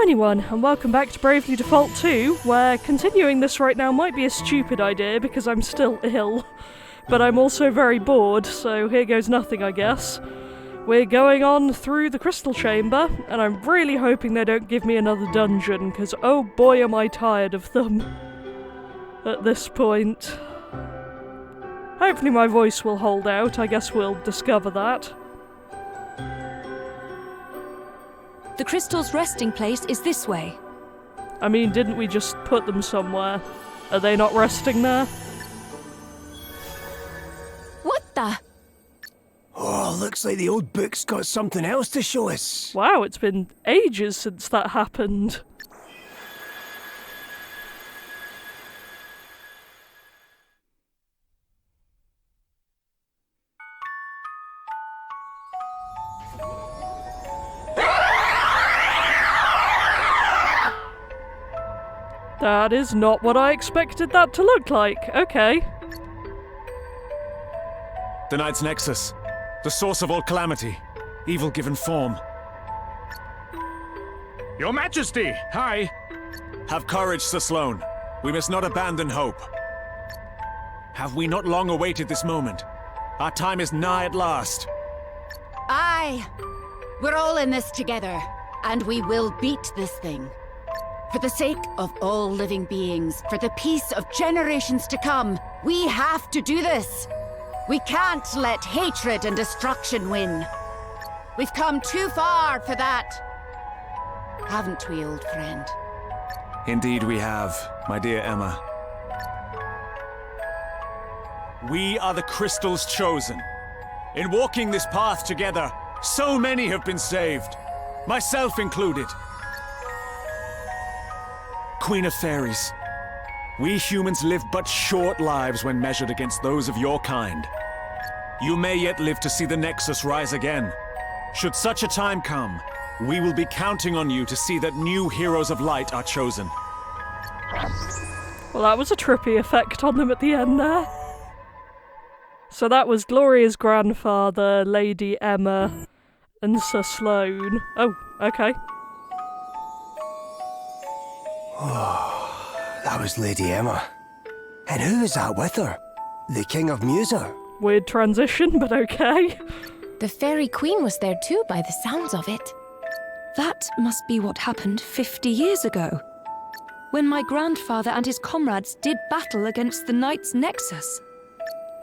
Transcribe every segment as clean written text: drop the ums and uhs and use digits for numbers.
anyone, and welcome back to Bravely Default 2, where continuing this right now might be a stupid idea because I'm still ill. But I'm also very bored, so here goes nothing, I guess. We're going on through the crystal chamber, and I'm really hoping they don't give me another dungeon, because oh boy am I tired of them at this point. Hopefully my voice will hold out, I guess we'll discover that. The crystal's resting place is this way. I mean, didn't we just put them somewhere? Are they not resting there? What the? Oh, looks like the old book's got something else to show us. Wow, it's been ages since that happened. That is not what I expected that to look like. Okay. The Knight's Nexus. The source of all calamity. Evil given form. Your Majesty! Hi! Have courage, Sir Sloane. We must not abandon hope. Have we not long awaited this moment? Our time is nigh at last. Aye. We're all in this together, and we will beat this thing. For the sake of all living beings, for the peace of generations to come, we have to do this. We can't let hatred and destruction win. We've come too far for that. Haven't we, old friend? Indeed we have, my dear Emma. We are the Crystal's chosen. In walking this path together, so many have been saved, myself included. Queen of Fairies, we humans live but short lives when measured against those of your kind. You may yet live to see the Nexus rise again. Should such a time come, we will be counting on you to see that new heroes of light are chosen. Well, that was a trippy effect on them at the end there. So that was Gloria's grandfather, Lady Emma, and Sir Sloane. Oh, okay. Oh, that was Lady Emma. And who was that with her? The King of Musa? Weird transition, but okay. The Fairy Queen was there too, by the sounds of it. That must be what happened 50 years ago, when my grandfather and his comrades did battle against the Knight's Nexus.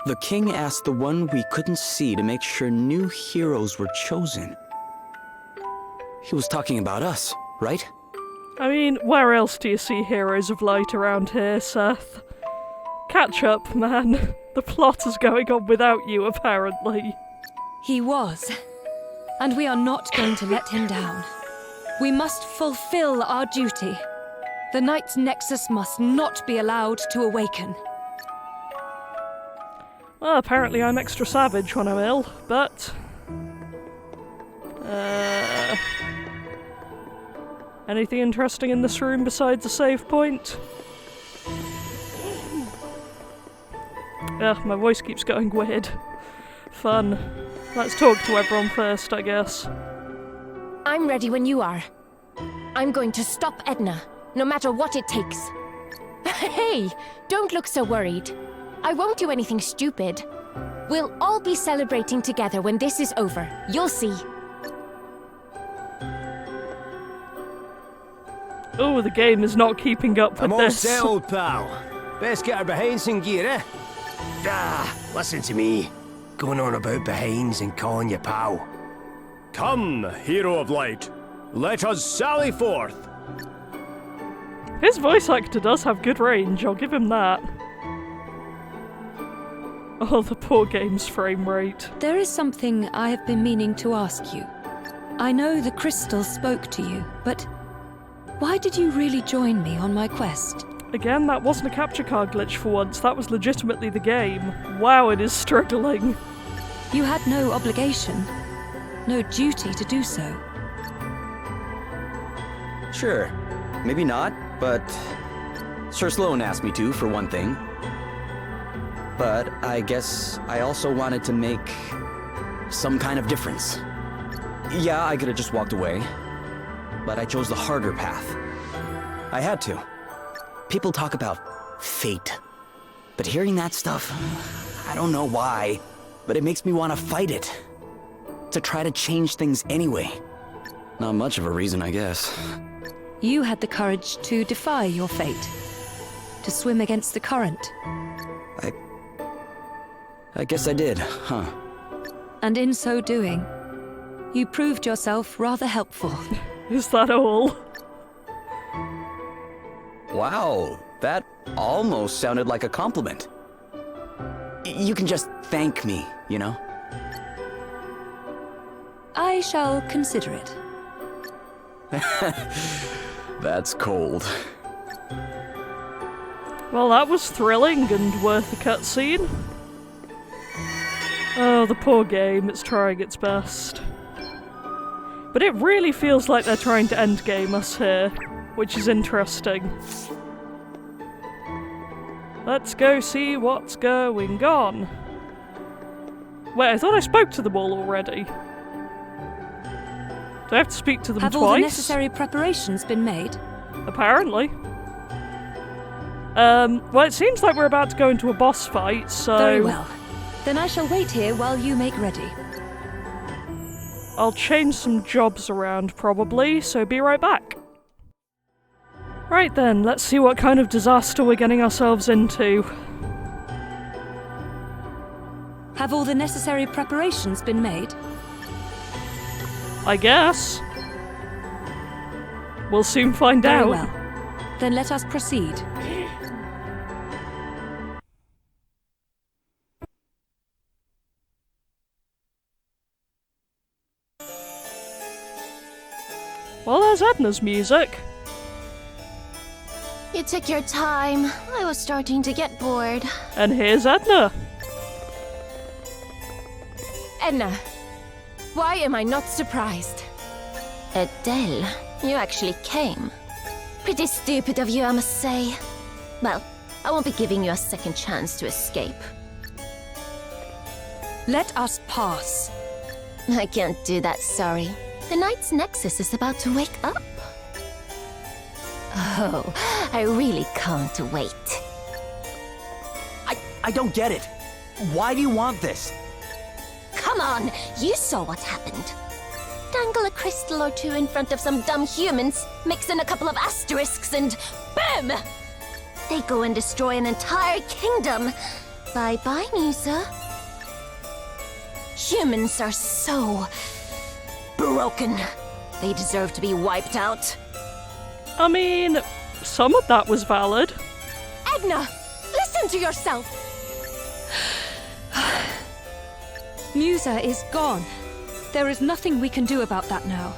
The king asked the one we couldn't see to make sure new heroes were chosen. He was talking about us, right? I mean, where else do you see heroes of light around here, Seth? Catch up, man. The plot is going on without you, apparently. He was. And we are not going to let him down. We must fulfill our duty. The Knight's Nexus must not be allowed to awaken. Well, apparently I'm extra savage when I'm ill, but... anything interesting in this room besides a save point? Ugh, my voice keeps going weird. Fun. Let's talk to everyone first, I guess. I'm ready when you are. I'm going to stop Edna, no matter what it takes. Hey, don't look so worried. I won't do anything stupid. We'll all be celebrating together when this is over. You'll see. Oh, the game is not keeping up with I'm all this. settled, pal. Best get our behinds in gear, eh? Listen to me. Going on about behinds and calling you pal. Come, hero of light. Let us sally forth. His voice actor does have good range, I'll give him that. Oh, the poor game's frame rate. There is something I have been meaning to ask you. I know the crystal spoke to you, but why did you really join me on my quest? Again, that wasn't a capture card glitch for once, that was legitimately the game. Wow, it is struggling. You had no obligation, no duty to do so. Sure. Maybe not, but Sir Sloane asked me to, for one thing. But I guess I also wanted to make some kind of difference. Yeah, I could have just walked away. but I chose the harder path. I had to. People talk about fate, but hearing that stuff, I don't know why, but it makes me want to fight it. To try to change things anyway. Not much of a reason, I guess. You had the courage to defy your fate. To swim against the current. I guess I did, huh? And in so doing, you proved yourself rather helpful. Is that all? Wow, that almost sounded like a compliment. You can just thank me, you know? I shall consider it. That's cold. Well, that was thrilling and worth a cutscene. Oh, the poor game, it's trying its best. But it really feels like they're trying to endgame us here, which is interesting. Let's go see what's going on. Wait, I thought I spoke to them all already. Do I have to speak to them twice? Have all the necessary preparations been made? Apparently. Well, it seems like we're about to go into a boss fight, so... Very well. Then I shall wait here while you make ready. I'll change some jobs around, probably, so be right back. Right then, let's see what kind of disaster we're getting ourselves into. Have all the necessary preparations been made? I guess. We'll soon find out. Very well. Then let us proceed. Well, there's Edna's music. You took your time. I was starting to get bored. And here's Edna. Edna, why am I not surprised? Adele, you actually came. Pretty stupid of you, I must say. Well, I won't be giving you a second chance to escape. Let us pass. I can't do that, sorry. The Knight's Nexus is about to wake up. Oh, I really can't wait. I don't get it. Why do you want this? Come on, you saw what happened. Dangle a crystal or two in front of some dumb humans, mix in a couple of asterisks, and BAM! They go and destroy an entire kingdom. Bye-bye, Musa. Humans are so... broken. They deserve to be wiped out. I mean, some of that was valid. Edna, listen to yourself! Musa is gone. There is nothing we can do about that now.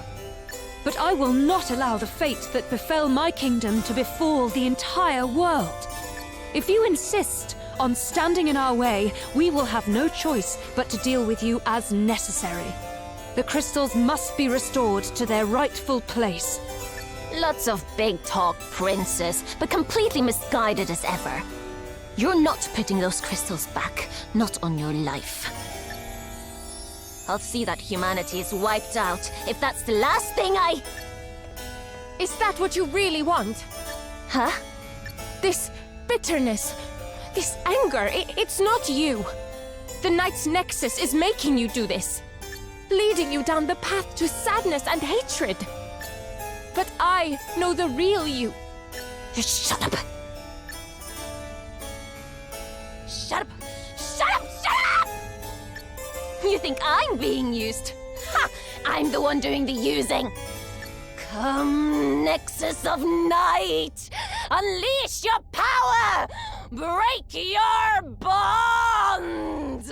But I will not allow the fate that befell my kingdom to befall the entire world. If you insist on standing in our way, we will have no choice but to deal with you as necessary. The crystals must be restored to their rightful place. Lots of big talk, princess, but completely misguided as ever. You're not putting those crystals back, not on your life. I'll see that humanity is wiped out, if that's the last thing I... Is that what you really want? Huh? This bitterness, this anger, it's not you. The Knight's Nexus is making you do this. Leading you down the path to sadness and hatred. But I know the real you. Just shut up. Shut up! Shut up! Shut up! You think I'm being used? Ha! I'm the one doing the using. Come, Nexus of Night! Unleash your power! Break your bonds!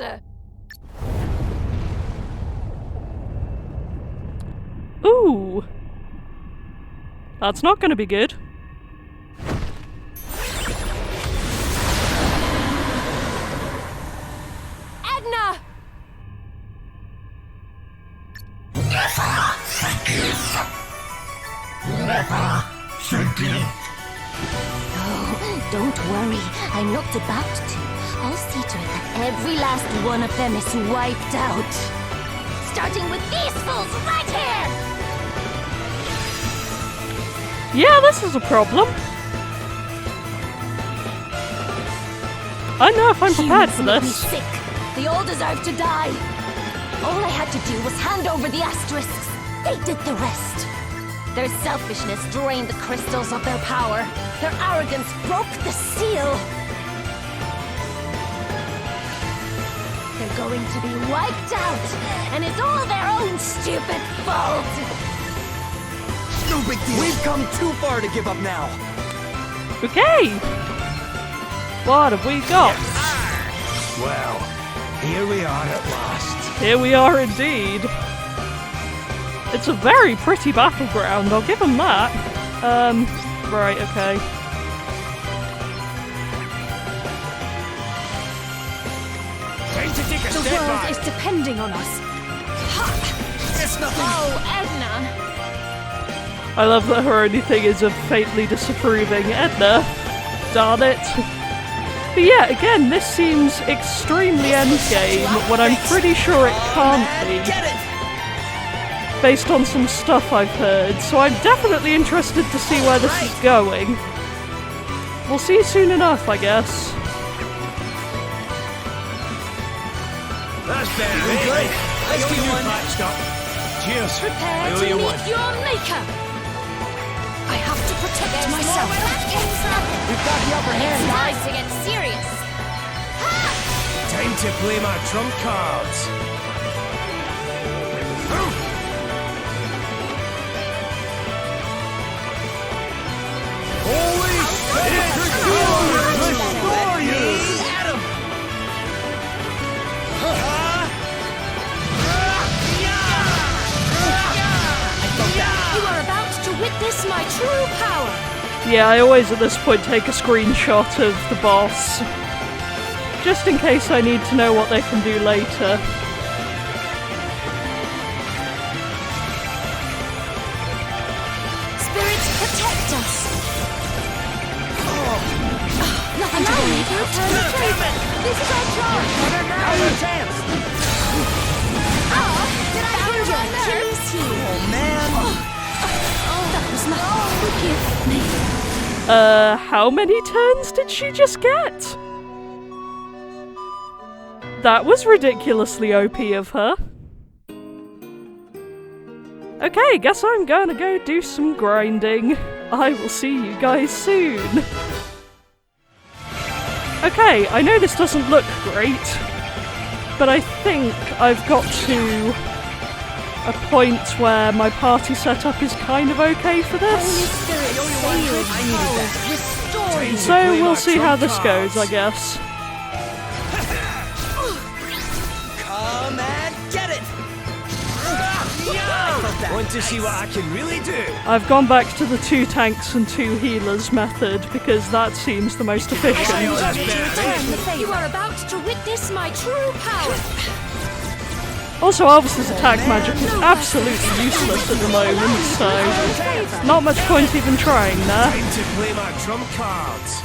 Ooh. That's not gonna be good. Edna! Oh, don't worry. I'm not about to. I'll see to it that every last one of them is wiped out. Starting with these fools right here! Yeah, this is a problem. I know if I'm prepared for Humans this. make me sick. They all deserve to die. All I had to do was hand over the asterisks. They did the rest. Their selfishness drained the crystals of their power. Their arrogance broke the seal. They're going to be wiped out, and it's all their own stupid fault. No big deal. We've come too far to give up now. Okay. What have we got? Well, here we are at last. Here we are indeed. It's a very pretty battleground, I'll give them that. Right, okay. Time to take a The step world back. is depending on us. It's nothing. Oh, Edna. I love that her only thing is of faintly disapproving Edna. Darn it. But yeah, again, this seems extremely endgame when I'm pretty sure it can't be. Get it! Based on some stuff I've heard, so I'm definitely interested to see where this is going. We'll see soon enough, I guess. That's better, eh? Let's get you patched up. Cheers. Prepare I owe to you meet one. your maker. I have to protect myself. We've got the upper hand, guys. Time to get serious. Time to play my trump cards. Holy restore you! Adam! You are about to witness my true power. Yeah, I always at this point take a screenshot of the boss. Just in case I need to know what they can do later. Spirits, protect us. Nothing to worry about. This is our chance. Now's your chance! Did I hear your Achilles heel? Oh, man! That was not. Forgive me. How many turns did she just get? That was ridiculously OP of her. Okay, guess I'm gonna go do some grinding. I will see you guys soon. Okay, I know this doesn't look great, but I think I've got to a point where my party setup is kind of okay for this. So we'll see how this goes, I guess. Come and get it! Want to see what I can really do? I've gone back to the 2 tanks and 2 healers method because that seems the most efficient. You are about to witness my true power. Also, Alvis's attack magic is absolutely useless at the moment, so not much point even trying there. Time to play my trump cards.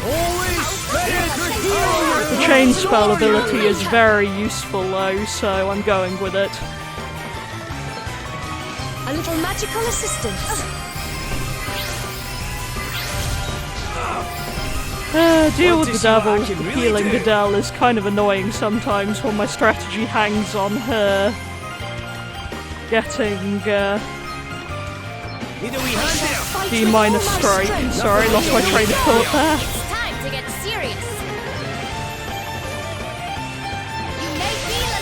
Holy The chain spell ability is very useful though, so I'm going with it. A little magical assistance. Deal Want with to the see what I devil. can really Healing do? Adele is kind of annoying sometimes when my strategy hangs on her getting Need a wee hand there. D minus strike. Sorry, lost my train of thought there. It's time to get serious.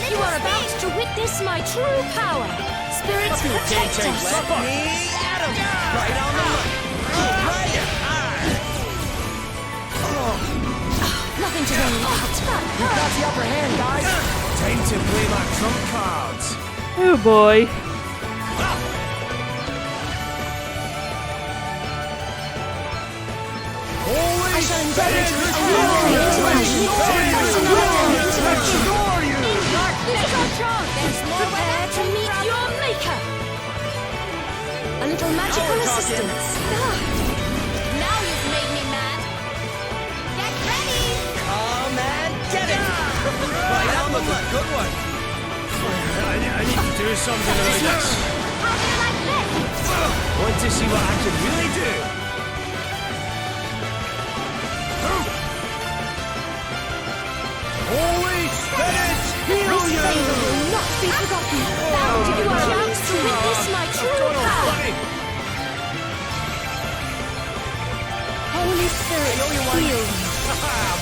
You are about to witness my true power. Spirits, protect us. Adam! Right on the money! Nothing to worry about. We've got the upper hand, guys! Time to play my trump cards. Oh boy. I shall endeavor to eliminate This is our chance. Prepare to meet your maker. A little magical assistance. Now you've made me mad. Get ready. Come and get it! Right on the money! Good one! I need to do something about this. How do you like this? Want to see what I can really do? Holy Spirit, heal This you! favor will not be forgotten. Now you are about to witness my true power. Holy Spirit, heal me.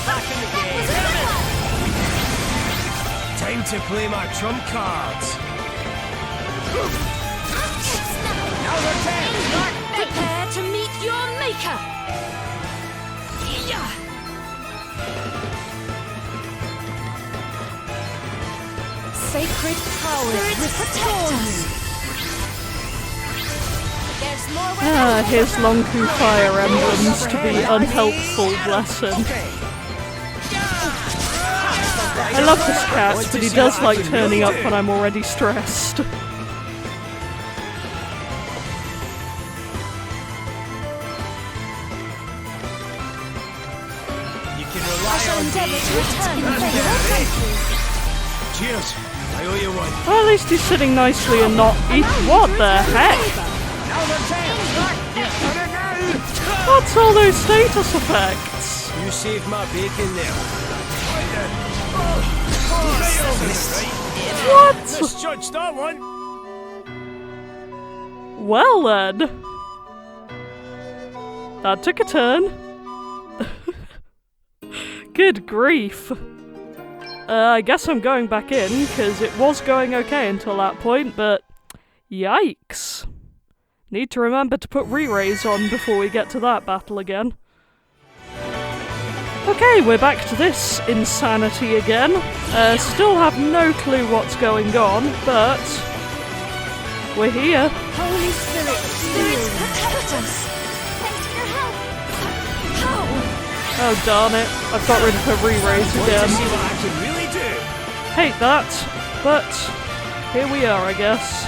Back in the game. Time to play my trump cards. Now they're dead. Prepare to meet your maker. Sacred powers restore you. There's more Ah, here's Lonku Fire Emblems to be unhelpful, bless him. I love this cat, but he does like turning up when I'm already stressed. You can rely on endeavor to return the favor. Cheers. I owe you one. Well, at least he's sitting nicely and not eat. What the heck? Now they're dead. What's all those status effects? You saved my bacon there. What? Misjudged that one. Well then. That took a turn. Good grief. I guess I'm going back in, because it was going okay until that point, but yikes. Need to remember to put re-raise on before we get to that battle again. Okay, we're back to this insanity again. Still have no clue what's going on, but we're here. Holy Spirit, spirits protect us. Thanks for your help. How? Oh darn it, I've got rid of her re-raise again. See what I can really do. Hate that, but here we are, I guess.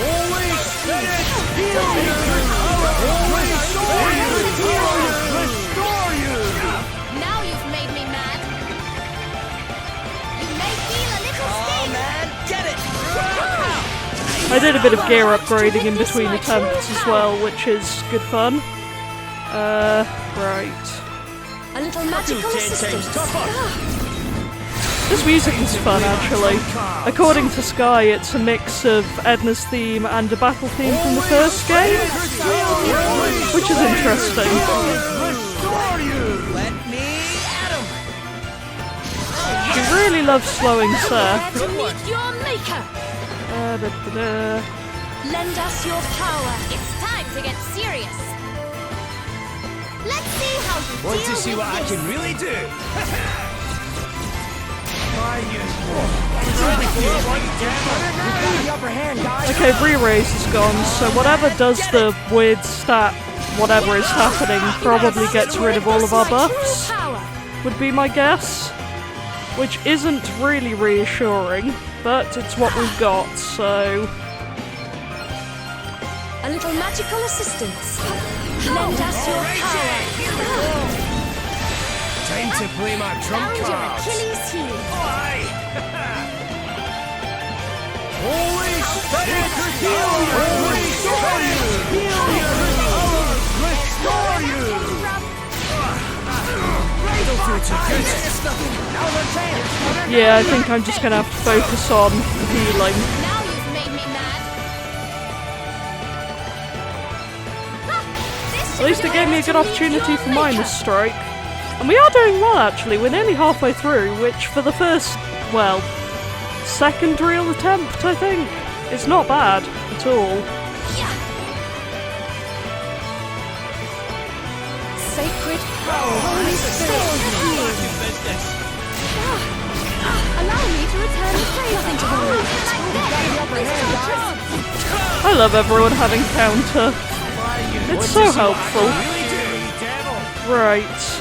Holy Spirit, heal you! Holy Spirit, heal you! Restore you! Now you've made me mad. You may feel a little sting. Man, get it! I did a bit of gear upgrading in between attempts as well, which is good fun. Right. A little magical assistance. This music is fun, actually. According to Sky, it's a mix of Edna's theme and a battle theme from the first game, which is interesting. Let me at him! She really loves slowing Prepare Seth. to meet your maker. Lend us your power. It's time to get serious. Let's see how you Want deal to see with what I this. can really do? Okay, re-raise is gone, so whatever does the weird stat, whatever is happening, probably gets rid of all of our buffs, would be my guess. Which isn't really reassuring, but it's what we've got, so... A little magical assistance. Lend us your power. Time to play my trump Found your cards. Achilles heel. Holy Spirit, heal you! Holy Spirit, heal you! Restore you! Don't feel too good. Now they're dead. Yeah, I think I'm just gonna have to focus on healing. Now you've made me mad. At least it gave me a good opportunity for Minus Strike. And we are doing well, actually. We're nearly halfway through, which for the first, well, second real attempt, I think, is not bad at all. Sacred power. Holy Spirit, heal. Allow me to return the favor. Nothing to worry about. I love everyone having counter. It's so helpful. Right.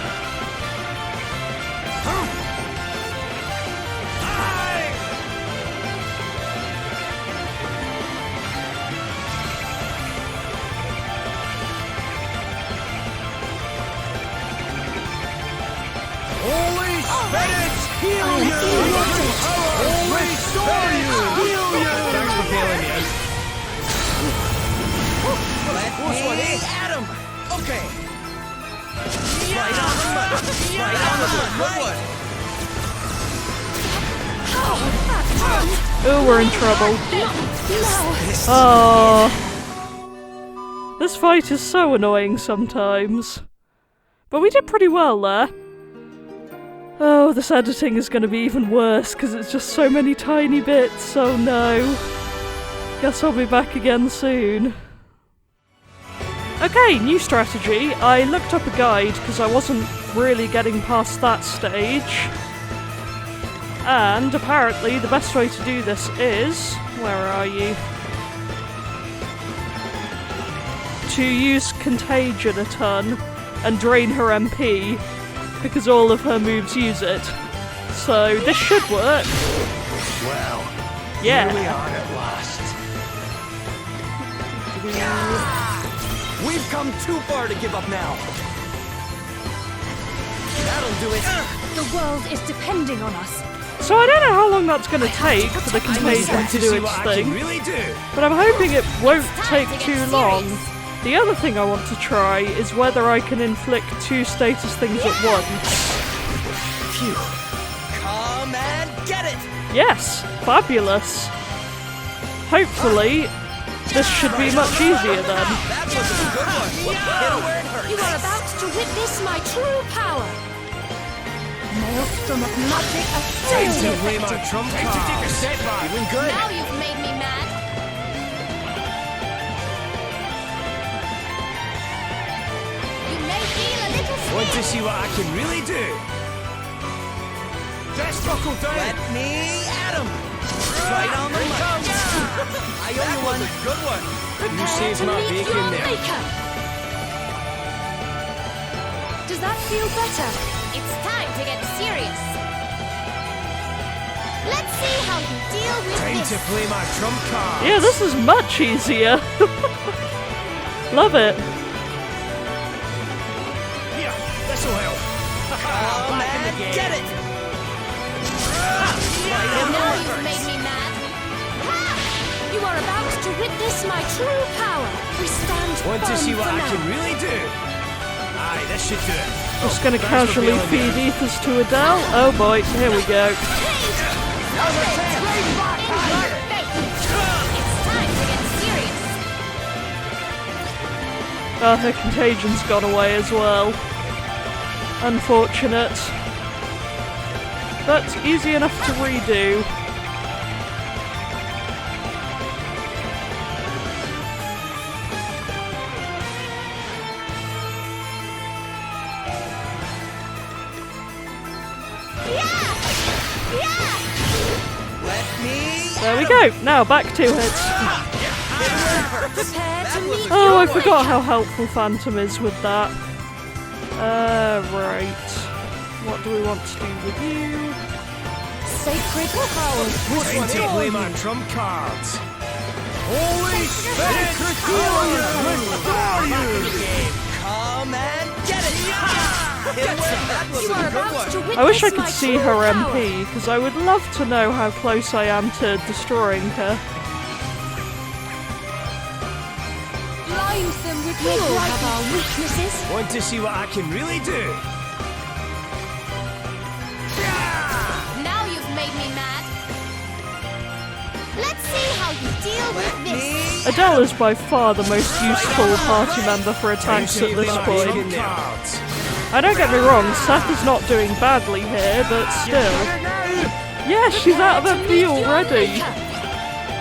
Holy Spirit, heal you! Restore you! Heal you! Thanks for bailing Okay. Right on the money. Right on the good one. Oh, we're in trouble. Oh. This fight is so annoying sometimes. But we did pretty well there. Oh, this editing is going to be even worse because it's just so many tiny bits. Oh no. Guess I'll be back again soon. Okay, new strategy. I looked up a guide because I wasn't really getting past that stage. And apparently the best way to do this is... Where are you? To use Contagion a ton and drain her MP, because all of her moves use it. So this should work. Well, yeah. Here we are at last. We've come too far to give up now. That'll do it. The world is depending on us. So I don't know how long that's going to take for the Contagion to do its thing, but I'm hoping it won't take too long. The other thing I want to try is whether I can inflict 2 status things at once. Phew. Come and get it! Yes! Fabulous! Hopefully, this should be much easier then. That was a good one. Hit where it hurts. You are about to witness my true power. Maelstrom of magic Time to play my trump card. Time to take a step back. Doing good. Now you've made me mad. You may feel a little Want to scared. see what I can really do? Let's buckle down. Let me at him. Right on the money. I owe you one. Good one. You saved To my meet bacon your there. maker. Does that feel better? It's time to get serious. Let's see how you deal with Time this. to play my trump card. Yeah, this is much easier. Love it. Here, this'll help. Come and get it. Now you've made me mad. Ha! You are about to witness my true power. We stand Want to firm see what for I now. can really do? Aye, this should do it. Just gonna Thanks for casually bailing me feed out. ethers to Adele. Oh boy, here we go. It's time to get serious. Oh, her Contagion's gone away as well. Unfortunate. But easy enough to redo. Let me. There we go. Now back to it. Prepare to meet Oh, I forgot how helpful Phantom is with that. Right. What do we want to do with you? sacred power. Time to play my trump cards. Holy sacred Come and get it. That was You are a good about one. to witness I wish I my could see true her power. MP, because I would love to know how close I am to destroying her. Blind them with your all bright have our weaknesses. Want to see what I can really do? Now you've made me mad. Let's see how you deal with this. Adele is by far the most useful party member for attacks at this point. Cards. I don't get me wrong, Seth is not doing badly here, but still. Yeah, she's out of MP already.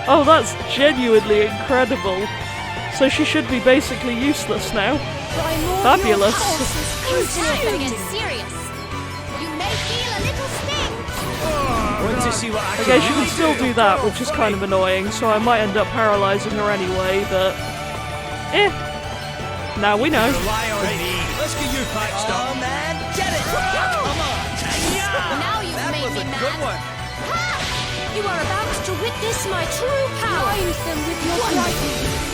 Oh, that's genuinely incredible. So she should be basically useless now. Fabulous. It's time to get serious. You may feel a little sting. Want to see what I can Okay, she really can still do that, which is kind of annoying, so I might end up paralysing her anyway, but... Now we know. Rely on me. Let's get you patched up. Come and get it. Come on. Now you've That made was me a mad. good one. You are about to witness my true power. Blind them with your brightness.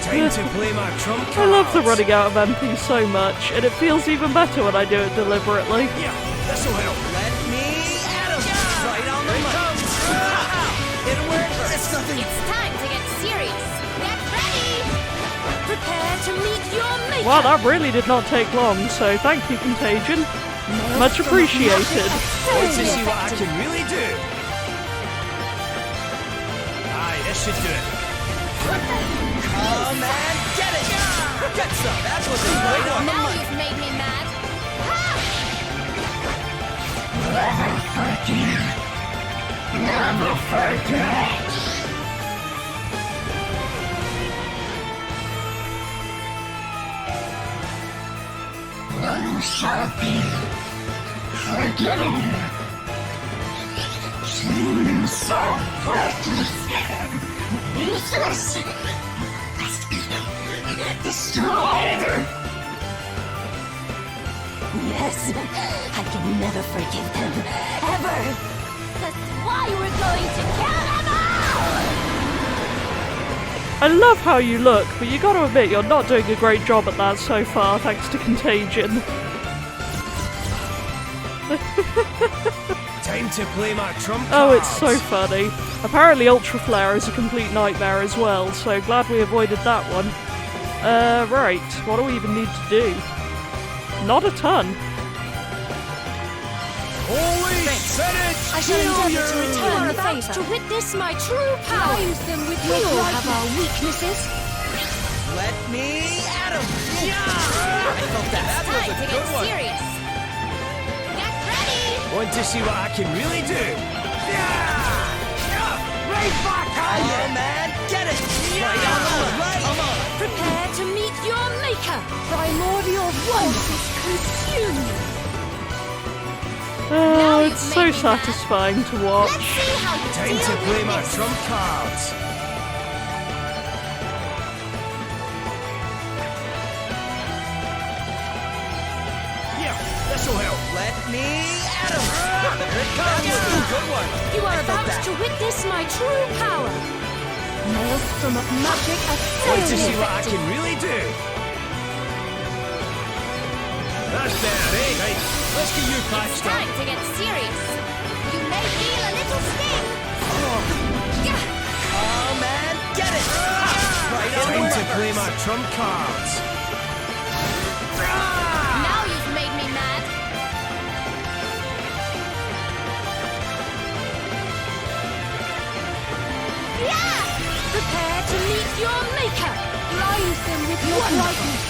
Time to play my trump cards. I love the running out of MP so much, and it feels even better when I do it deliberately. Yeah, this'll help. Let me at him. Right on the money. Hit him where it hurts. It's nothing. It's time to get serious. Get ready. Prepare to meet your maker. Wow, that really did not take long, so thank you, Contagion. Much appreciated. Want to see what I can really do? Aye, this should do it. Oh man, get it! Get some! That was a right on. Now you've made me mad. Never forget. You shall be forgiven. Dreams of practice and useless must be destroyed. Yes, I can never forgive them. Ever. That's why we're going to kill them all! I love how you look, but you gotta admit you're not doing a great job at that so far, thanks to Contagion. Time to play my trump cards. Oh, it's so funny. Apparently Ultra Flare is a complete nightmare as well, so glad we avoided that one. Right, what do we even need to do? Not a ton. Holy Senate! I shall endeavour to return the About favour. to witness my true power. Use them with your We all brightness. have our weaknesses. Let me at him! Yeah! I felt that. That was Time a to good get one. serious. Get ready! Want to see what I can really do? Right back at Oh man, get it! Right on, right! Come on! Prepare to meet your maker. Primordial forces consume you. Oh, you've it's so made me mad. satisfying to watch. Let's see how you Time deal to play with my this. trump cards. Yeah, this'll help. Let me at him! There it comes! That was a good one! You are I felt about that. to witness my true power. Maelstrom of magic Want to see assails what I can really do? That's better, eh? Right, let's get you It's patched up. time to get serious. You may feel a little sting. Oh man, get it! Right on Time to the play levers. my trump cards. Now you've made me mad. Prepare to meet your maker. Blind them with your brightness.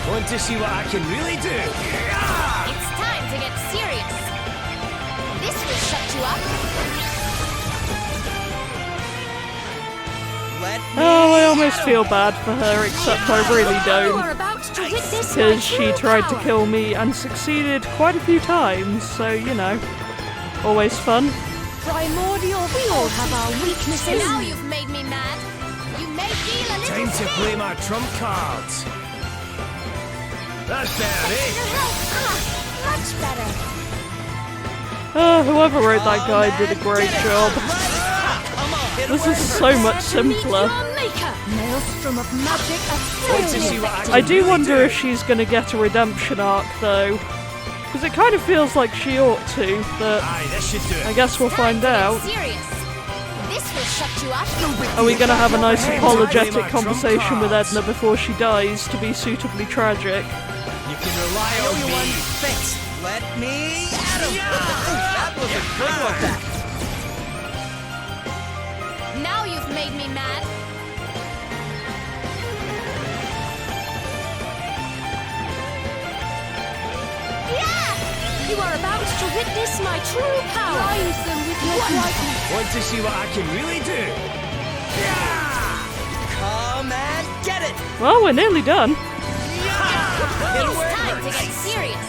Want to see what I can really do? It's time to get serious. This will shut you up. Let me Oh, I almost at 'em. feel bad for her, except I really You don't. are about to witness my Because she true tried to power. kill me and succeeded quite a few times, so you know. Always fun. Primordial. We all have our weaknesses. Now you've made me mad. You may feel a little Time to sting. play my trump cards. That's better, eh? Much better. Oh, whoever wrote that guide did a great job. Come on! It'll This is work. so much simpler. Your maker. Maelstrom of magic Want to assails see what I can I do really wonder do? if she's gonna get a redemption arc though. Because it kind of feels like she ought to, but Aye, this should do it. I guess we'll find out. Serious. This will shut you up. Are we gonna have a nice Hey, apologetic my trump conversation with cards. Edna before she dies to be suitably tragic? You can rely I owe on you me. one. Thanks. Let me at him! That was a good one. Now you've made me mad. You are about to witness my true power. Blind them with your brightness. Want to see what I can really do? Come and get it! Well, we're nearly done. It'll It's work. time to get serious.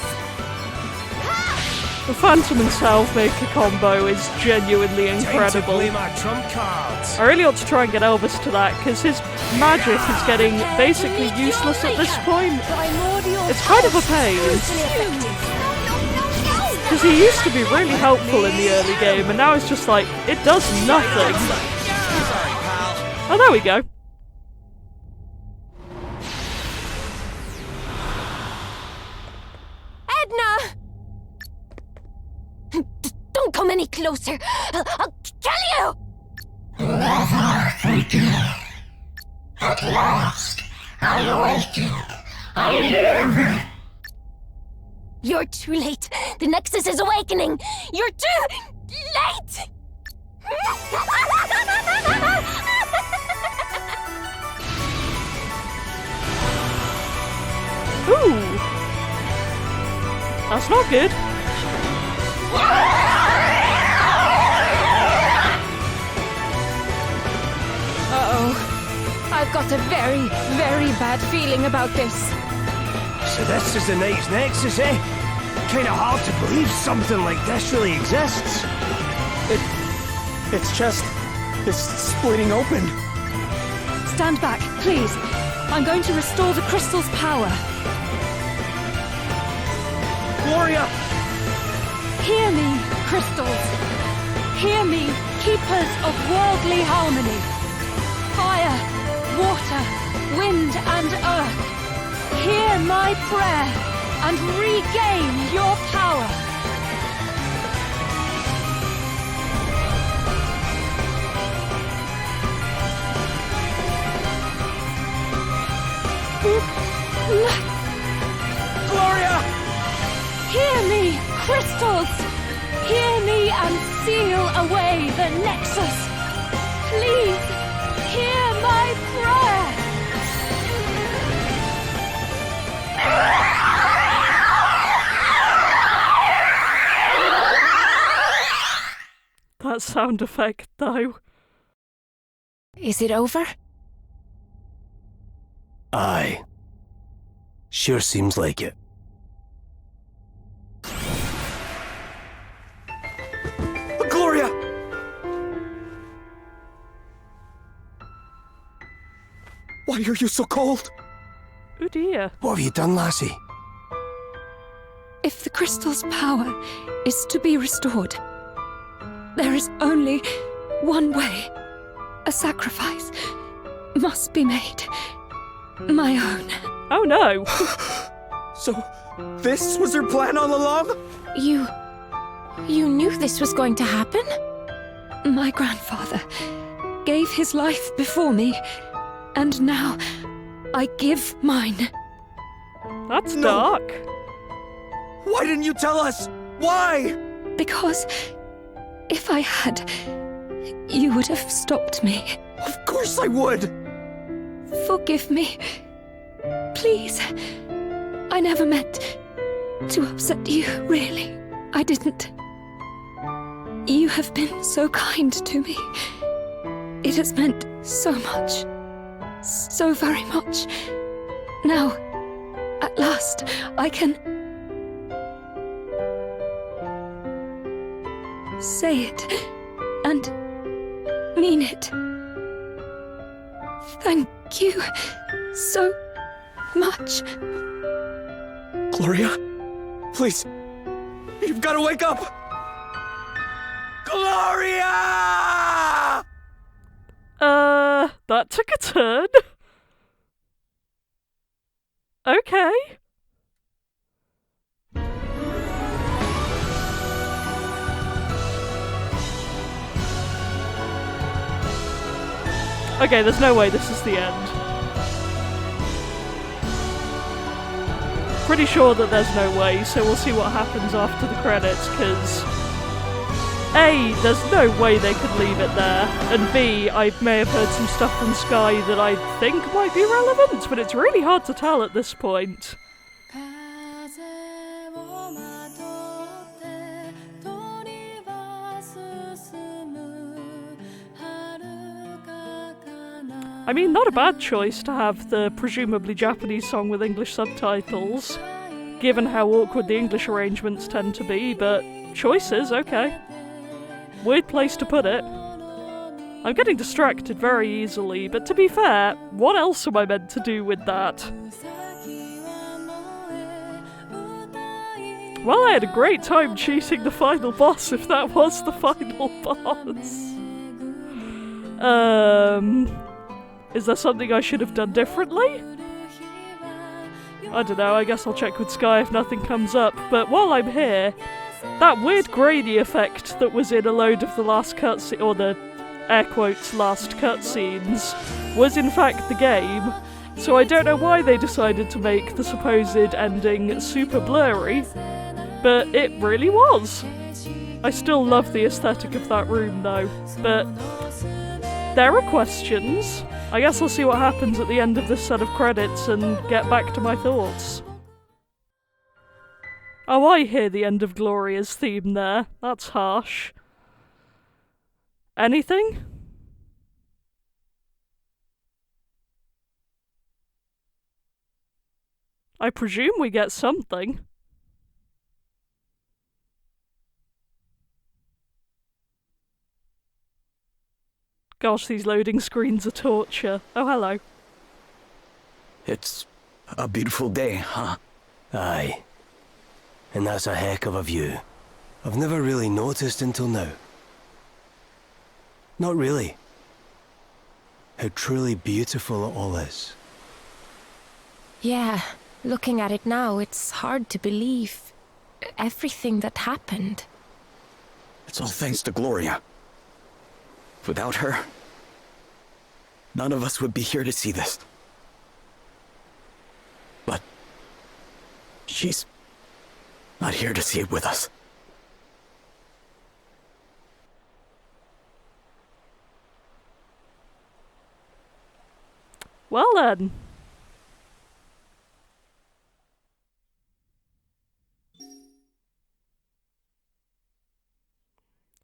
The Phantom and Salvemaker combo is genuinely Time to incredible. play my trump cards. I really ought to try and get Elvis to that, because his magic is getting basically useless at this point. Primordial. It's kind of a pain, because he used to be really helpful in the early game, and now it's just like, it does nothing. Sorry, pal. Oh, there we go. Edna! Don't come any closer. I'll kill you! Whoever they do, at last, I like it. I love it. You're too late. The Nexus is awakening. You're too late. Ooh. That's not good. Uh-oh. I've got a very, very bad feeling about this. So this is the Knight's Nexus, eh? Kinda hard to believe something like this really exists. It's splitting open. Stand back, please. I'm going to restore the crystal's power. Gloria! Hear me, crystals. Hear me, keepers of worldly harmony. Fire, water, wind and earth. Hear my prayer and regain your power. Gloria! Hear me, crystals! Hear me and seal away the Nexus! Please, hear my prayer! That sound effect, though. Is it over? Aye. Sure seems like it. Gloria! Why are you so cold? Oh dear. What have you done, lassie? If the crystal's power is to be restored, there is only one way. A sacrifice must be made. My own. Oh no. So, this was her plan all along? You knew this was going to happen? My grandfather gave his life before me, and now I give mine. That's dark. Why didn't you tell us? Why? Because if I had, you would have stopped me. Of course I would! Forgive me. Please. I never meant to upset you, really. I didn't. You have been so kind to me. It has meant so much. So very much. Now, at last, I can say it and mean it. Thank you so much. Gloria, please, you've got to wake up! Gloria! That took a turn. Okay. Okay, there's no way this is the end. Pretty sure that there's no way, so we'll see what happens after the credits, because A, there's no way they could leave it there, and B, I may have heard some stuff from Sky that I think might be relevant, but it's really hard to tell at this point. I mean, not a bad choice to have the presumably Japanese song with English subtitles, given how awkward the English arrangements tend to be, but choices, okay. Weird place to put it. I'm getting distracted very easily, but to be fair, what else am I meant to do with that? Well, I had a great time choosing the final boss, if that was the final boss. Is there something I should have done differently? I don't know, I guess I'll check with Sky if nothing comes up, but while I'm here, that weird grainy effect that was in a load of the last cutscene, or the air quotes last cutscenes, was in fact the game, So I don't know why they decided to make the supposed ending super blurry, but it really was. I still love the aesthetic of that room though, but there are questions. I guess I'll see what happens at the end of this set of credits and get back to my thoughts. Oh, I hear the end of Gloria's theme there. That's harsh. Anything? I presume we get something. Gosh, these loading screens are torture. Oh, hello. It's a beautiful day, huh? Aye. And that's a heck of a view. I've never really noticed until now. Not really. How truly beautiful it all is. Yeah, looking at it now, it's hard to believe everything that happened. It's all thanks to Gloria. Without her, none of us would be here to see this. But she's not here to see it with us. Well then.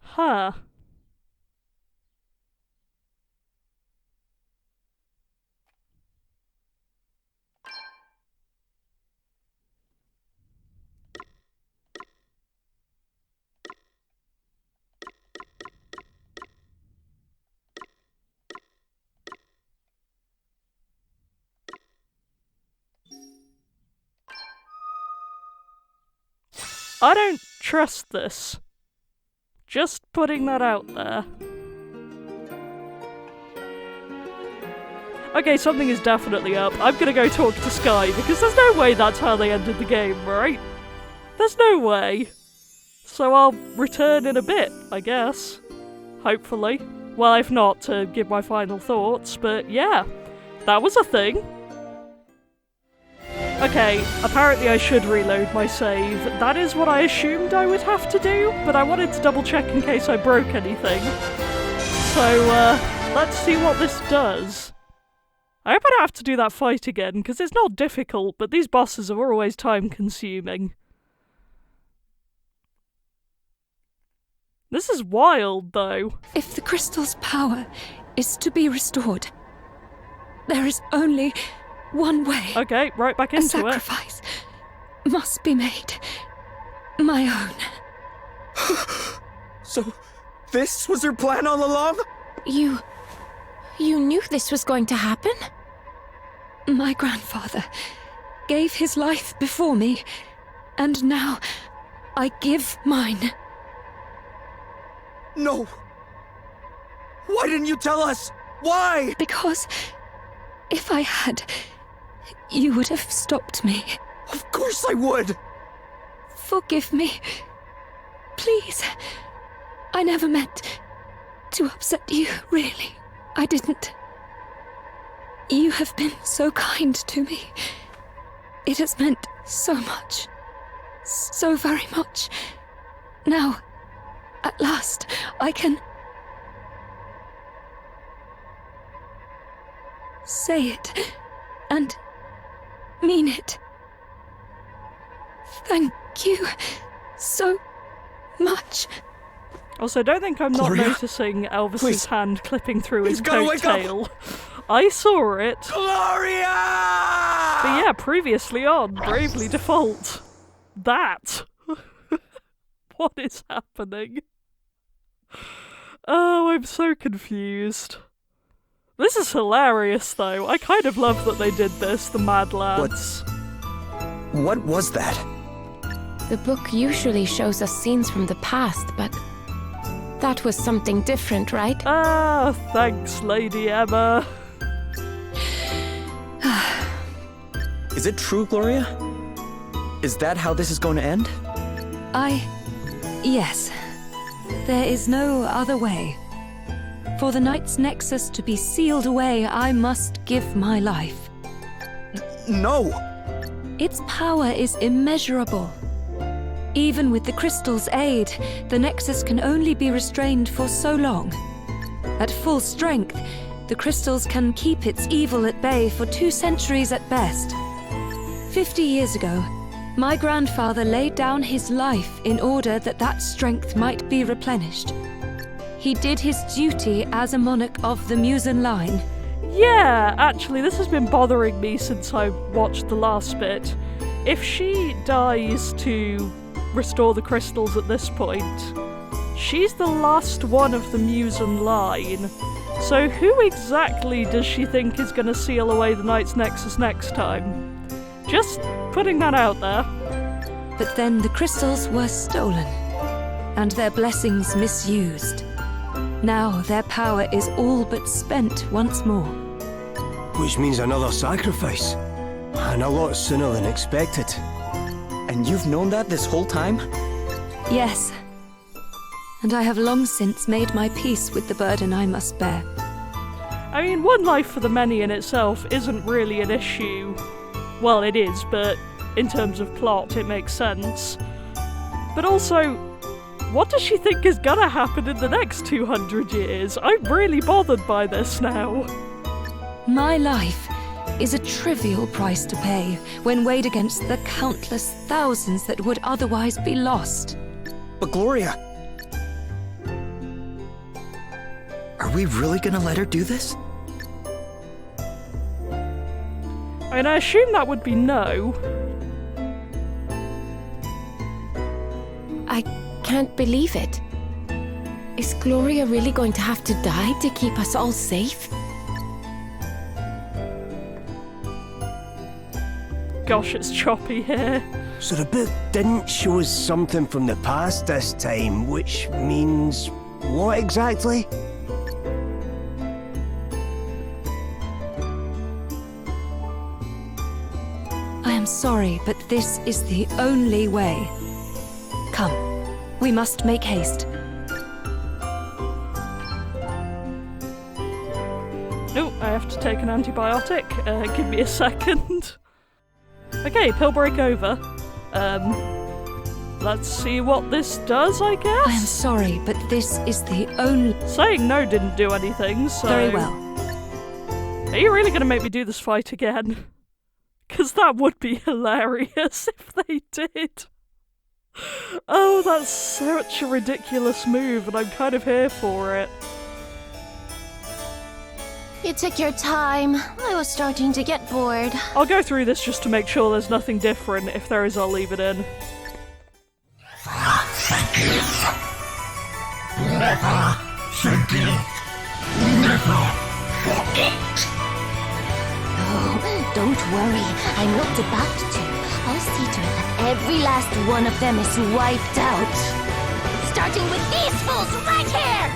Huh. I don't trust this. Just putting that out there. Okay, something is definitely up. I'm gonna go talk to Sky, because there's no way that's how they ended the game, right? There's no way. So I'll return in a bit, I guess. Hopefully. Well, if not, to give my final thoughts, but yeah. That was a thing. Okay, apparently I should reload my save. That is what I assumed I would have to do, but I wanted to double check in case I broke anything. So, let's see what this does. I hope I don't have to do that fight again, because it's not difficult, but these bosses are always time-consuming. This is wild, though. If the crystal's power is to be restored, there is only one way. Okay, right back into it. A sacrifice must be made. My own. So, this was her plan all along? You knew this was going to happen? My grandfather gave his life before me, and now I give mine. No! Why didn't you tell us? Why? Because if I had, you would have stopped me. Of course I would! Forgive me. Please. I never meant to upset you, really. I didn't. You have been so kind to me. It has meant so much. So very much. Now, at last, I can say it and mean it. Thank you so much. Also, don't think I'm not Gloria? noticing Elvis's Please. hand clipping through his You've gotta wake up. coattail. I saw it. Gloria! But yeah, previously on Bravely Default. That. What is happening? Oh, I'm so confused. This is hilarious, though. I kind of love that they did this, the Mad Lads. What was that? The book usually shows us scenes from the past, but that was something different, right? Ah, thanks, Lady Emma. Is it true, Gloria? Is that how this is going to end? Yes. There is no other way. For the Knight's Nexus to be sealed away, I must give my life. No! Its power is immeasurable. Even with the crystal's aid, the Nexus can only be restrained for so long. At full strength, the crystals can keep its evil at bay for 2 centuries at best. 50 years ago, my grandfather laid down his life in order that that strength might be replenished. He did his duty as a monarch of the Musen line. Yeah, actually, this has been bothering me since I watched the last bit. If she dies to restore the crystals at this point, she's the last one of the Musen line. So who exactly does she think is going to seal away the Knight's Nexus next time? Just putting that out there. But then the crystals were stolen, and their blessings misused. Now their power is all but spent once more. Which means another sacrifice. And a lot sooner than expected. And you've known that this whole time? Yes. And I have long since made my peace with the burden I must bear. I mean, one life for the many in itself isn't really an issue. Well, it is, but in terms of plot, it makes sense. But also, what does she think is gonna happen in the next 200 years? I'm really bothered by this now. My life is a trivial price to pay when weighed against the countless thousands that would otherwise be lost. But Gloria... Are we really gonna let her do this? I mean, I assume that would be no. I can't believe it. Is Gloria really going to have to die to keep us all safe? Gosh, it's choppy here. So the book didn't show us something from the past this time, which means what exactly? I am sorry, but this is the only way. Come, we must make haste. Oh, I have to take an antibiotic. Give me a second. Okay, pill break over. Let's see what this does, I guess? I am sorry, but this is the only... Saying no didn't do anything, so... Very well. Are you really gonna make me do this fight again? Because that would be hilarious if they did. Oh, that's such a ridiculous move, and I'm kind of here for it. You took your time. I was starting to get bored. I'll go through this just to make sure there's nothing different. If there is, I'll leave it in. Thank you. Never forgive. Never forget. Oh, don't worry. I'm not about to. I'll see to it that every last one of them is wiped out. Starting with these fools right here!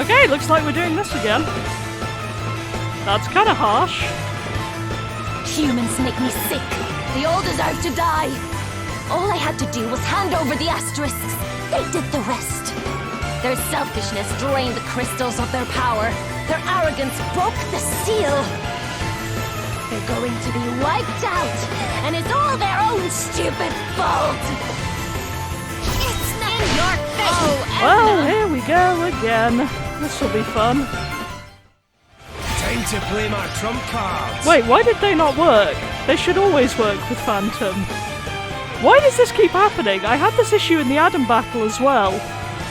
Okay, looks like we're doing this again. That's kind of harsh. Humans make me sick. They all deserve to die. All I had to do was hand over the asterisks. They did the rest. Their selfishness drained the crystals of their power. Their arrogance broke the seal. They're going to be wiped out, and it's all their own stupid fault. It's not your thing. Oh, Edna. Well, here we go again. This will be fun. Time to play my trump cards. Wait, why did they not work? They should always work with Phantom. Why does this keep happening? I had this issue in the Adam battle as well.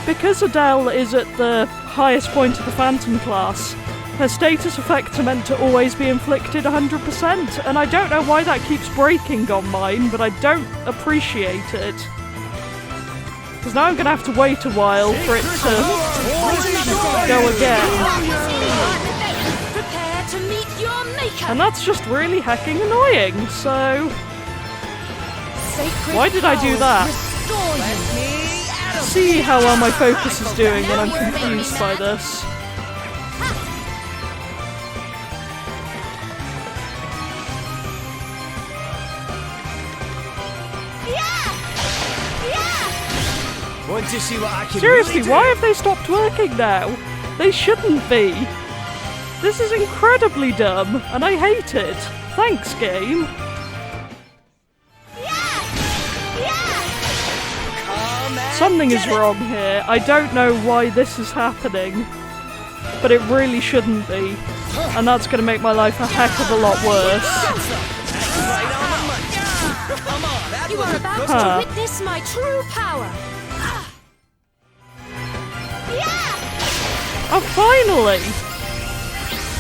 Because Adele is at the highest point of the Phantom class, her status effects are meant to always be inflicted 100%, and I don't know why that keeps breaking on mine, but I don't appreciate it. Because now I'm going to have to wait a while for it to go again. Prepare to meet your maker. And that's just really hecking annoying, so... Sacred why did I do that? See how well my focus is doing when I'm confused by this. Want to see what I can Seriously, really do? why have they stopped working now? They shouldn't be. This is incredibly dumb, and I hate it. Thanks, game. Something is wrong here. I don't know why this is happening, but it really shouldn't be. And that's going to make my life a heck of a lot worse. You are about to witness my true power. Oh, finally!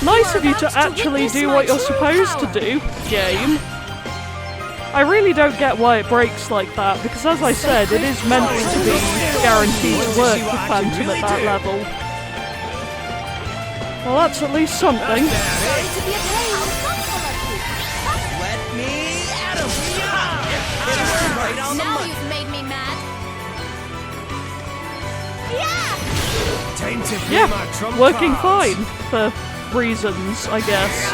Nice of you to actually do what you're supposed to do, game. I really don't get why it breaks like that, because as I said, it is meant to be guaranteed to work with Phantom at that level. Well, that's at least something. Now you've made me mad. Yeah, working fine, for reasons, I guess.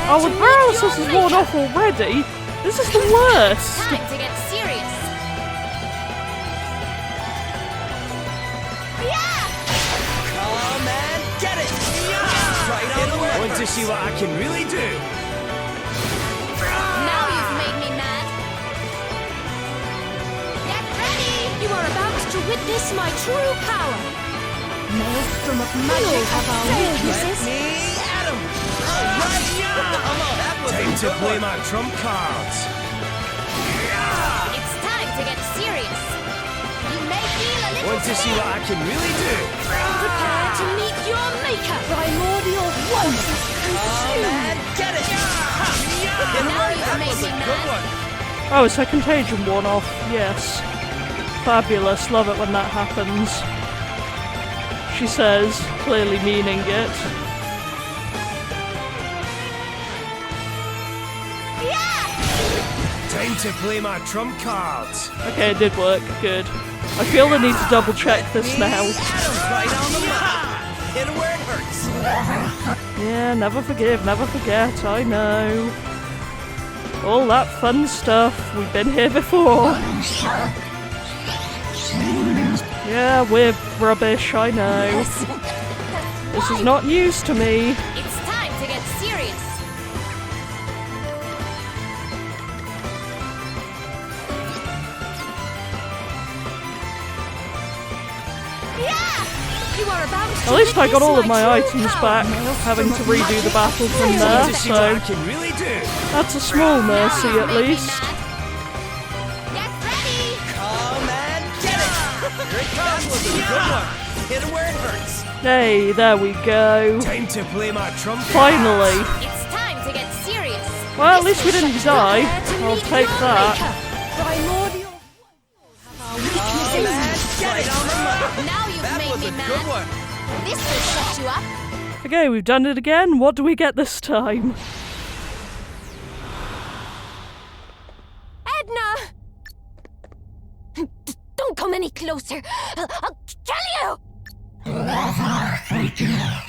Oh, the paralysis is worn off already? This is the worst! Time to get serious. Come and get it! Want to see what I can really do? Now you've made me mad. Get ready! You are about to witness my true power. Maelstrom of magic of our weaknesses. Time to play my trump cards. It's time to get serious. You may feel a little Want to see what I can really do? Prepare to meet your maker. Primordial one. Get it! Now you've made me mad. Oh, it's a contagion one-off, yes. Fabulous, love it when that happens. She says, clearly meaning it. Time to play my trump cards. Okay, it did work, good. I feel the need to double check this now. Hit it where it hurts. Yeah, never forgive, never forget, I know. All that fun stuff, we've been here before. Yeah, we're rubbish, I know. This is not news to me. It's time to get serious. You are about to At least I got all of my true items power. back, having to redo the battle from there, so Really do. that's a small mercy Now at you've made me least. mad. Get ready! Come and get it. Here it comes. That was a good one. Hit it where it hurts. Hey, there we go. Time to play my trump cards. Finally. It's time to get serious. Well, at least we didn't die. I'll take that. Primordial. Now you've made me mad. This will shut you up. Okay, we've done it again. What do we get this time? Edna! Don't come any closer. I'll kill you!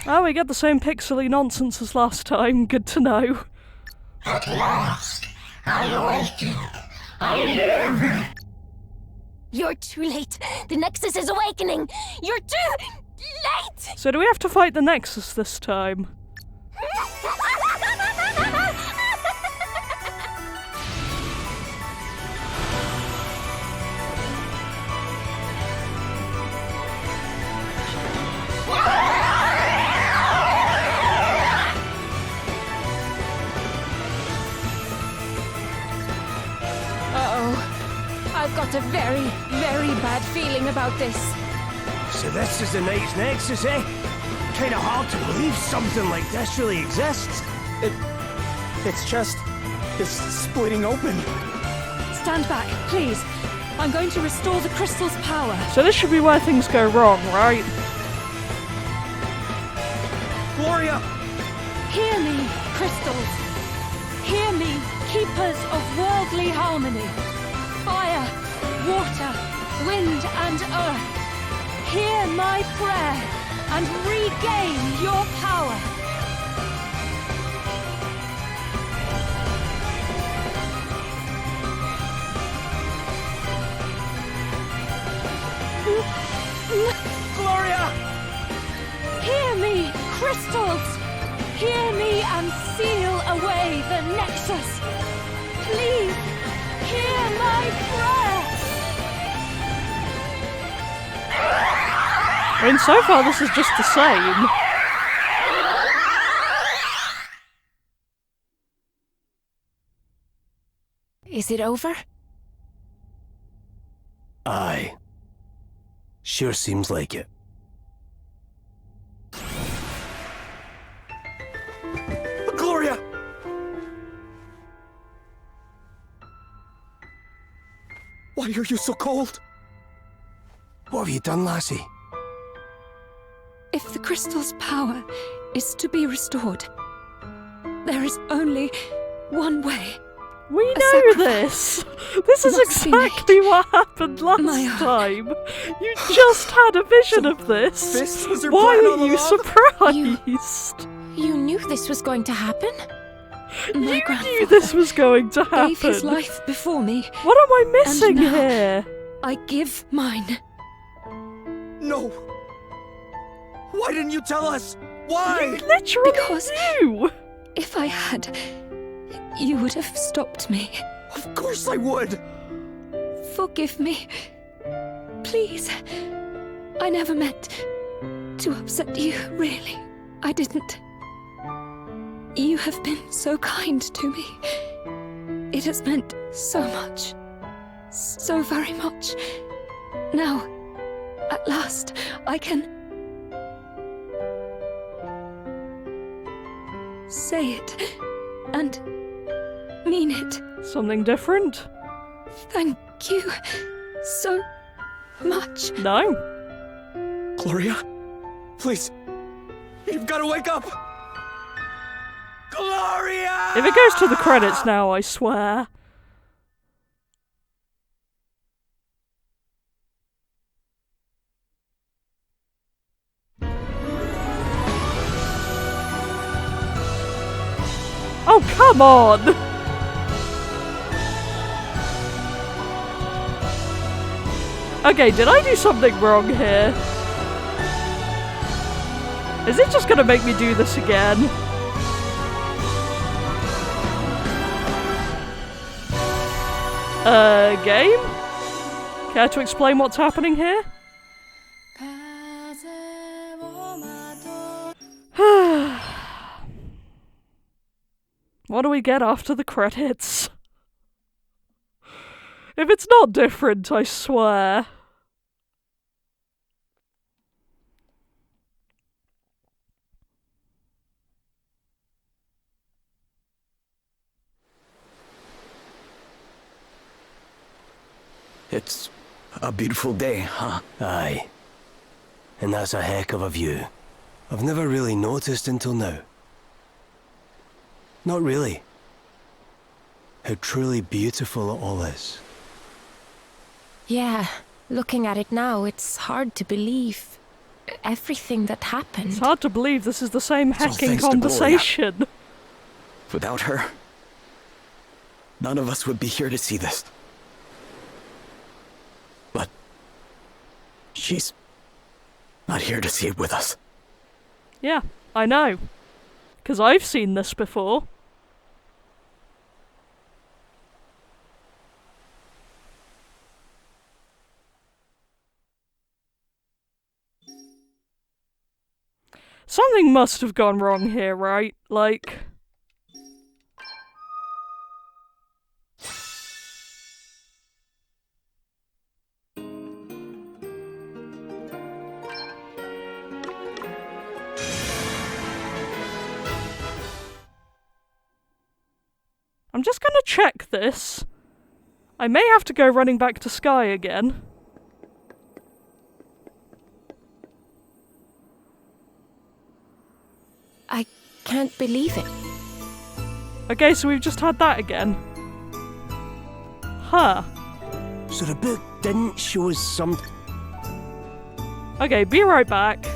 Oh, we get the same pixely nonsense as last time. Good to know. At last, I awaken. I live. You're too late. The Nexus is awakening. You're too late! So do we have to fight the Nexus this time? I've got a very, very bad feeling about this. So this is the Knight's Nexus, eh? Kinda hard to believe something like this really exists. It's just... it's splitting open. Stand back, please. I'm going to restore the crystal's power. So this should be where things go wrong, right? Gloria! Hear me, crystals. Hear me, keepers of worldly harmony. Fire, water, wind and earth. Hear my prayer and regain your power. Gloria! Hear me, crystals. crystals! Hear me and seal away the Nexus! Please, hear my prayer! I mean, so far this is just the same. Is it over? Aye. Sure seems like it. Gloria! Why are you so cold? What have you done, lassie? If the crystal's power is to be restored, there is only one way. We A know sacrifice this! This is must be exactly made. what happened last My own. time. You just had a vision of this. This was your Why plan are all you along? surprised? You knew this was going to happen? My You knew grandfather this was going to happen. gave his life before me. What am I missing now- here? I give mine. No! Why didn't you tell us? Why? Literally Because- knew! If I had, you would have stopped me. Of course I would! Forgive me. Please. I never meant to upset you, really. I didn't. You have been so kind to me. It has meant so much. So very much. Now, at last, I can say it and mean it. Something different? Thank you so much. No. Gloria, please, you've got to wake up! Gloria! If it goes to the credits now, I swear. Oh, come on! Okay, did I do something wrong here? Is it just gonna make me do this again? Game? Care to explain what's happening here? What do we get after the credits? If it's not different, I swear. It's a beautiful day, huh? Aye. And that's a heck of a view. I've never really noticed until now. Not really. How truly beautiful it all is. Yeah, looking at it now, it's hard to believe everything that happened. It's hard to believe this is the same all hacking thanks to conversation. Without her, none of us would be here to see this. But she's not here to see it with us. Yeah, I know. 'Cause I've seen this before. Something must have gone wrong here, right? Like... I'm just gonna check this. I may have to go running back to Sky again. I can't believe it. Okay, so we've just had that again. Huh. So the book didn't show us some... Okay, be right back.